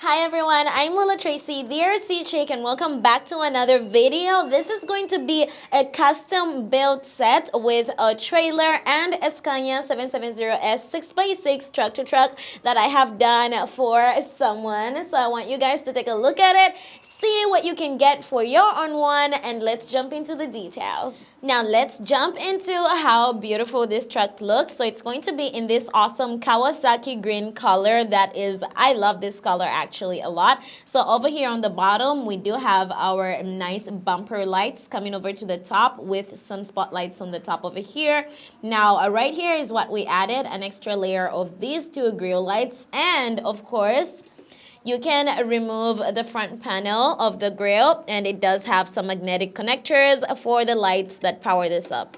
Hi everyone, I'm Lila Tracy, the RC Chick, and welcome back to another video. This is going to be a custom built set with a trailer and a Scania 770S 6x6 truck-to-truck that I have done for someone. So I want you guys to take a look at it, see what you can get for your own one, and let's jump into the details. Now let's jump into how beautiful this truck looks. So it's going to be in this awesome Kawasaki green color that is, I love this color actually a lot. So over here on the bottom, we do have our nice bumper lights coming over to the top with some spotlights on the top over here. Now right here is what we added, an extra layer of these two grille lights, and of course you can remove the front panel of the grille, and it does have some magnetic connectors for the lights that power this up.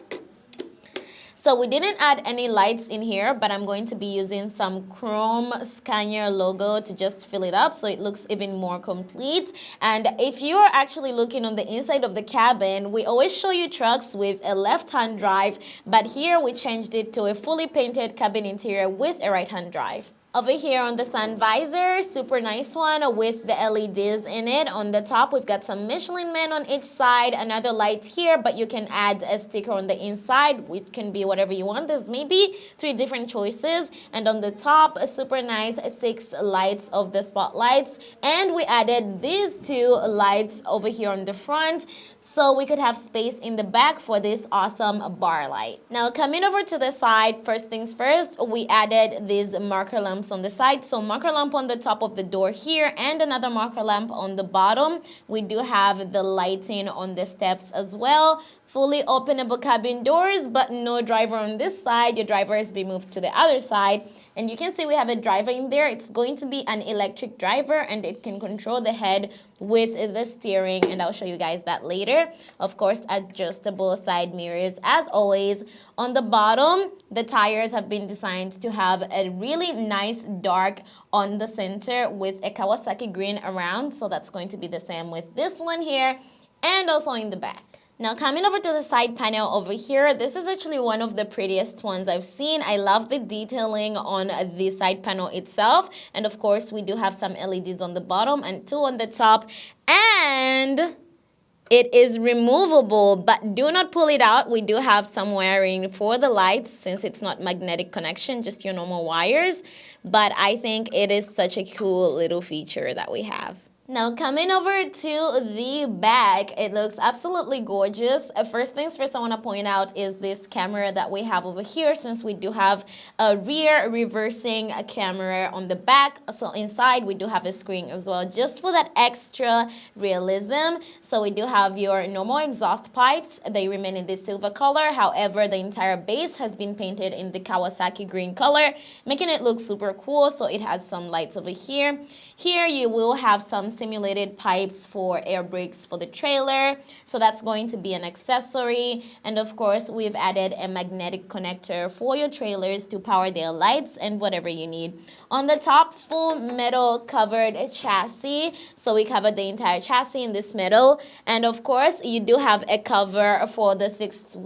So we didn't add any lights in here, but I'm going to be using some chrome Scania logo to just fill it up so it looks even more complete. And if you are actually looking on the inside of the cabin, we always show you trucks with a left-hand drive, but here we changed it to a fully painted cabin interior with a right-hand drive. Over here on the sun visor, super nice one with the LEDs in it. On the top, we've got some Michelin Man on each side, another light here, but you can add a sticker on the inside. It can be whatever you want. There's maybe 3 different choices. And on the top, a super nice 6 lights of the spotlights. And we added these 2 lights over here on the front, so we could have space in the back for this awesome bar light. Now coming over to the side, first things first, we added these marker lamps on the side. So marker lamp on the top of the door here and another marker lamp on the bottom. We do have the lighting on the steps as well. Fully openable cabin doors, but no driver on this side. Your driver has been moved to the other side. And you can see we have a driver in there. It's going to be an electric driver, and it can control the head with the steering, and I'll show you guys that later. Of course, adjustable side mirrors as always. On the bottom, the tires have been designed to have a really nice dark on the center with a Kawasaki green around, so that's going to be the same with this one here and also in the back. Now coming over to the side panel over here, this is actually one of the prettiest ones I've seen. I love the detailing on the side panel itself. And of course, we do have some LEDs on the bottom and 2 on the top. And it is removable, but do not pull it out. We do have some wiring for the lights since it's not magnetic connection, just your normal wires. But I think it is such a cool little feature that we have. Now coming over to the back, it looks absolutely gorgeous. First things first I want to point out is this camera that we have over here, since we do have a rear reversing camera on the back. So inside we do have a screen as well, just for that extra realism. So we do have your normal exhaust pipes. They remain in this silver color. However, the entire base has been painted in the Kawasaki green color, making it look super cool. So it has some lights over here. Here you will have some simulated pipes for air brakes for the trailer, so that's going to be an accessory. And of course, we've added a magnetic connector for your trailers to power their lights and whatever you need. On the top, full metal covered chassis, so we covered the entire chassis in this metal. And of course, you do have a cover for the fifth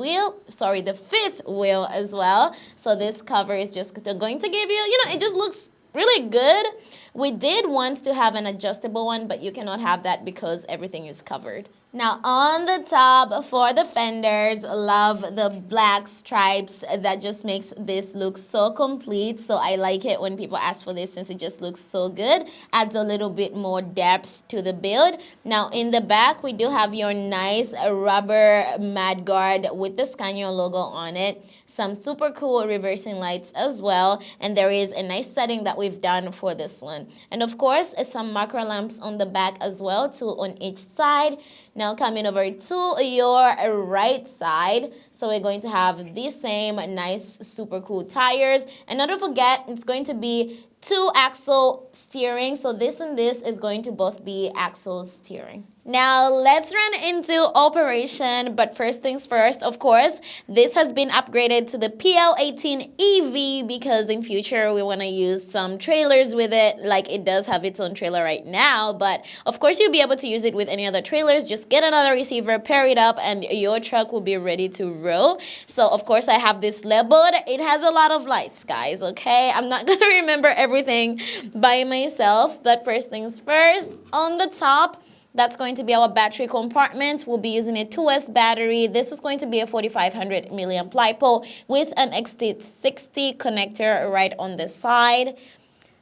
wheel as well. So this cover is just going to give you, it just looks really good. We did want to have an adjustable one, but you cannot have that because everything is covered. Now on the top for the fenders, love the black stripes. That just makes this look so complete. So I like it when people ask for this since it just looks so good. Adds a little bit more depth to the build. Now in the back, we do have your nice rubber mud guard with the Scania logo on it. Some super cool reversing lights as well. And there is a nice setting that we've done for this one. And of course, some marker lamps on the back as well, 2 on each side. Now coming over to your right side, so we're going to have the same nice, super cool tires. And not to forget, it's going to be 2 axle steering. So this and this is going to both be axle steering. Now let's run into operation, but first things first, of course, this has been upgraded to the PL18 EV because in future we want to use some trailers with it, like it does have its own trailer right now, but of course you'll be able to use it with any other trailers. Just get another receiver, pair it up, and your truck will be ready to roll. So of course I have this labeled. It has a lot of lights, guys, okay? I'm not gonna remember everything by myself, but first things first, on the top, that's going to be our battery compartment. We'll be using a 2S battery. This is going to be a 4500 milliamp LiPo with an XT60 connector right on the side.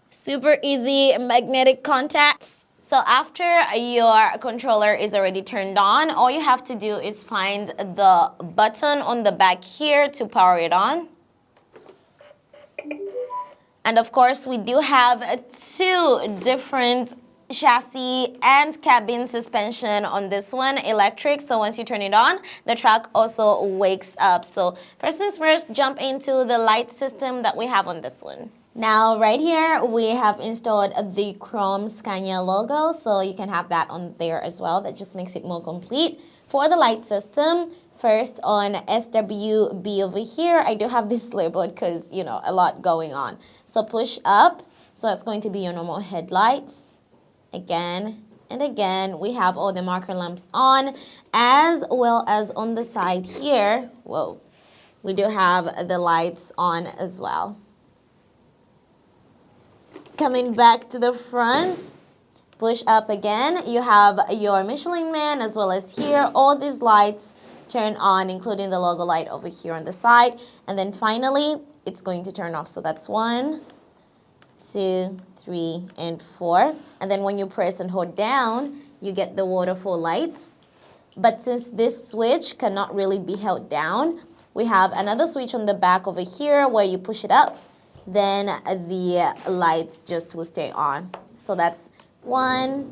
Super easy magnetic contacts. So after your controller is already turned on, all you have to do is find the button on the back here to power it on. And of course, we do have two different chassis and cabin suspension on this one, electric. So once you turn it on, the truck also wakes up. So first things first, jump into the light system that we have on this one. Now right here we have installed the chrome Scania logo, so you can have that on there as well. That just makes it more complete. For the light system, first on SWB over here, I do have this labeled because, you know, a lot going on. So push up, so that's going to be your normal headlights. Again and again, we have all the marker lamps on, as well as on the side here, whoa, we do have the lights on as well. Coming back to the front, push up again, you have your Michelin Man as well as here, all these lights turn on, including the logo light over here on the side, and then finally, it's going to turn off. So that's 1, 2, 3, and 4. And then when you press and hold down, you get the waterfall lights. But since this switch cannot really be held down, we have another switch on the back over here where you push it up, then the lights just will stay on. So that's 1,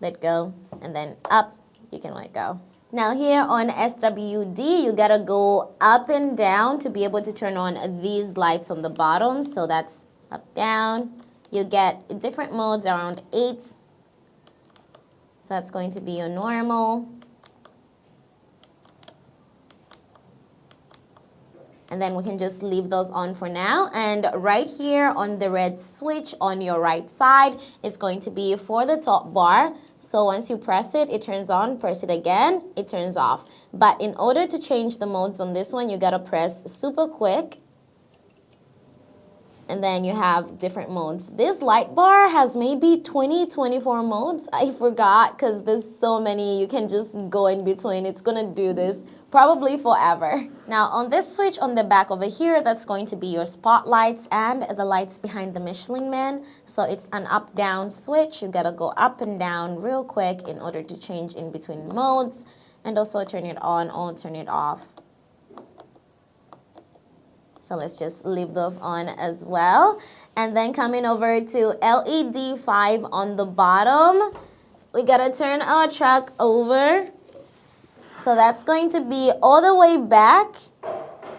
let go, and then up, you can let go. Now here on SWD, you gotta go up and down to be able to turn on these lights on the bottom. So that's up, down. You get different modes, around 8. So that's going to be your normal. And then we can just leave those on for now. And right here on the red switch on your right side is going to be for the top bar. So once you press it, it turns on. Press it again, it turns off. But in order to change the modes on this one, you gotta press super quick. And then you have different modes. This light bar has maybe 20, 24 modes. I forgot because there's so many. You can just go in between. It's going to do this probably forever. Now on this switch on the back over here, that's going to be your spotlights and the lights behind the Michelin Man. So it's an up-down switch. You got to go up and down real quick in order to change in between modes and also turn it on or turn it off. So let's just leave those on as well. And then coming over to LED 5 on the bottom, we gotta turn our truck over. So that's going to be all the way back.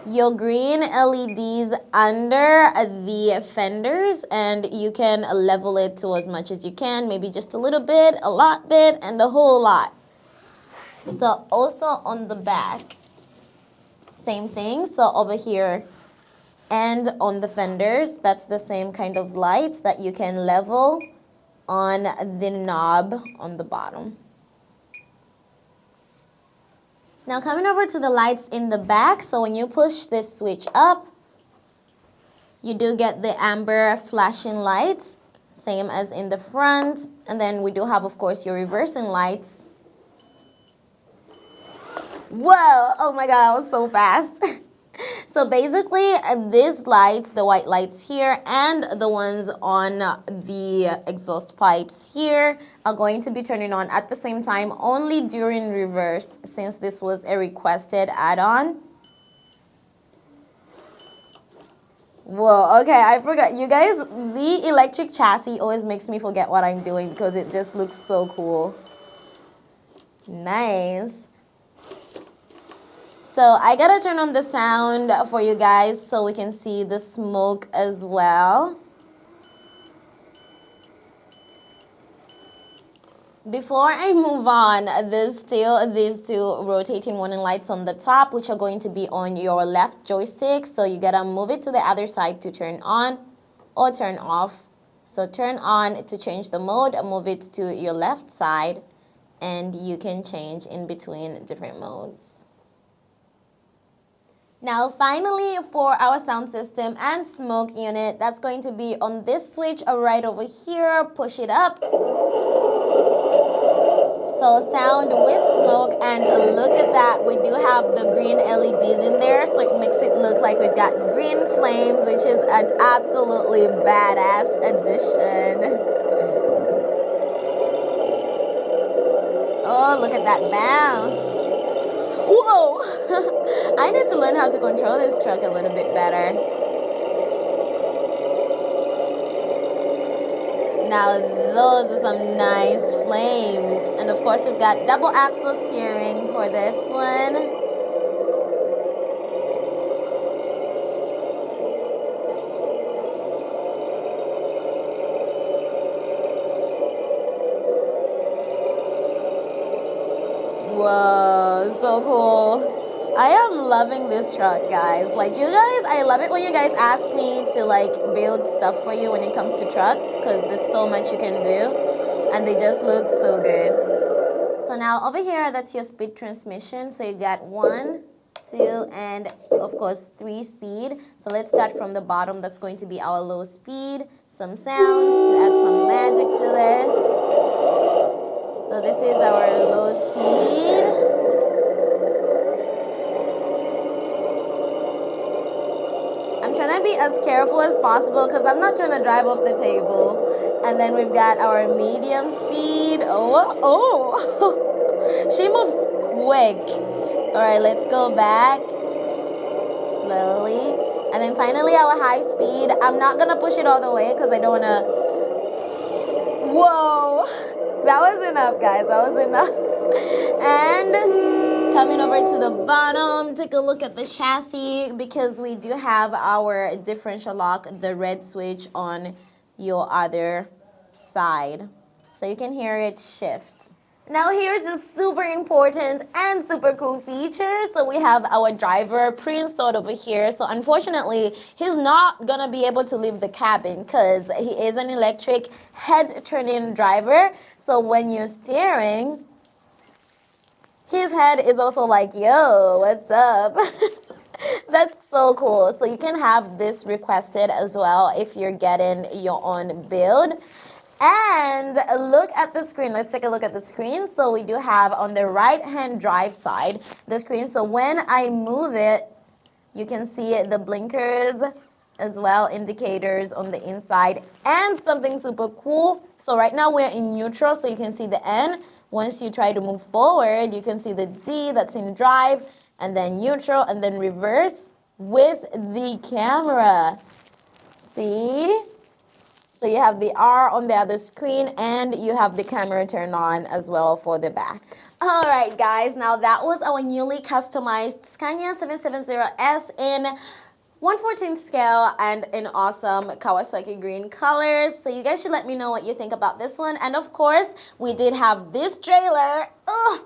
Your green LEDs under the fenders, and you can level it to as much as you can, maybe just a little bit, a lot bit, and a whole lot. So also on the back, same thing. So over here, and on the fenders, that's the same kind of lights that you can level on the knob on the bottom. Now coming over to the lights in the back, so when you push this switch up, you do get the amber flashing lights, same as in the front. And then we do have, of course, your reversing lights. Whoa, oh my God, that was so fast. So basically, these lights, the white lights here and the ones on the exhaust pipes here are going to be turning on at the same time only during reverse, since this was a requested add-on. Whoa, okay, I forgot. You guys, the electric chassis always makes me forget what I'm doing because it just looks so cool. Nice. So I gotta turn on the sound for you guys so we can see the smoke as well. Before I move on, there's still these two rotating warning lights on the top, which are going to be on your left joystick. So you gotta move it to the other side to turn on or turn off. So turn on to change the mode, move it to your left side, and you can change in between different modes. Now finally, for our sound system and smoke unit, that's going to be on this switch right over here. Push it up. So sound with smoke, and look at that, we do have the green LEDs in there, so it makes it look like we've got green flames, which is an absolutely badass addition. Oh, look at that bounce. Whoa! I need to learn how to control this truck a little bit better. Now those are some nice flames. And of course we've got double axle steering for this one. Whoa, so cool. I am loving this truck, guys. Like, you guys, I love it when you guys ask me to like build stuff for you when it comes to trucks, because there's so much you can do and they just look so good. So now over here, that's your speed transmission. So you got 1, 2, and of course 3 speed. So let's start from the bottom. That's going to be our low speed. Some sounds to add some magic to this. So this is our low speed. Trying to be as careful as possible because I'm not trying to drive off the table. And then we've got our medium speed. Oh, she moves quick. All right, let's go back slowly. And then finally our high speed. I'm not gonna push it all the way because I don't wanna. Whoa, that was enough, guys. That was enough. And coming over to the bottom, take a look at the chassis, because we do have our differential lock, the red switch on your other side. So you can hear it shift. Now here's a super important and super cool feature. So we have our driver pre-installed over here. So unfortunately, he's not gonna be able to leave the cabin because he is an electric head turning driver. So when you're steering, his head is also like, yo, what's up? That's so cool. So you can have this requested as well if you're getting your own build. And look at the screen. Let's take a look at the screen. So we do have on the right-hand drive side, the screen. So when I move it, you can see the blinkers as well, indicators on the inside, and something super cool. So right now we're in neutral, so you can see the N. Once you try to move forward, you can see the D that's in drive, and then neutral, and then reverse with the camera. See? So you have the R on the other screen, and you have the camera turned on as well for the back. All right, guys, now that was our newly customized Scania 770S in 1/14 scale and in awesome Kawasaki green colors. So you guys should let me know what you think about this one. And of course, we did have this trailer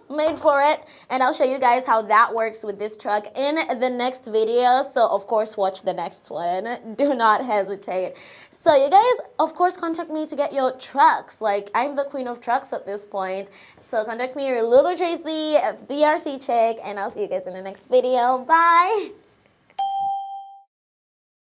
made for it, and I'll show you guys how that works with this truck in the next video. So of course, watch the next one. Do not hesitate. So you guys, of course, contact me to get your trucks. Like, I'm the queen of trucks at this point. So contact me, your little Tracy, VRC chick, and I'll see you guys in the next video. Bye.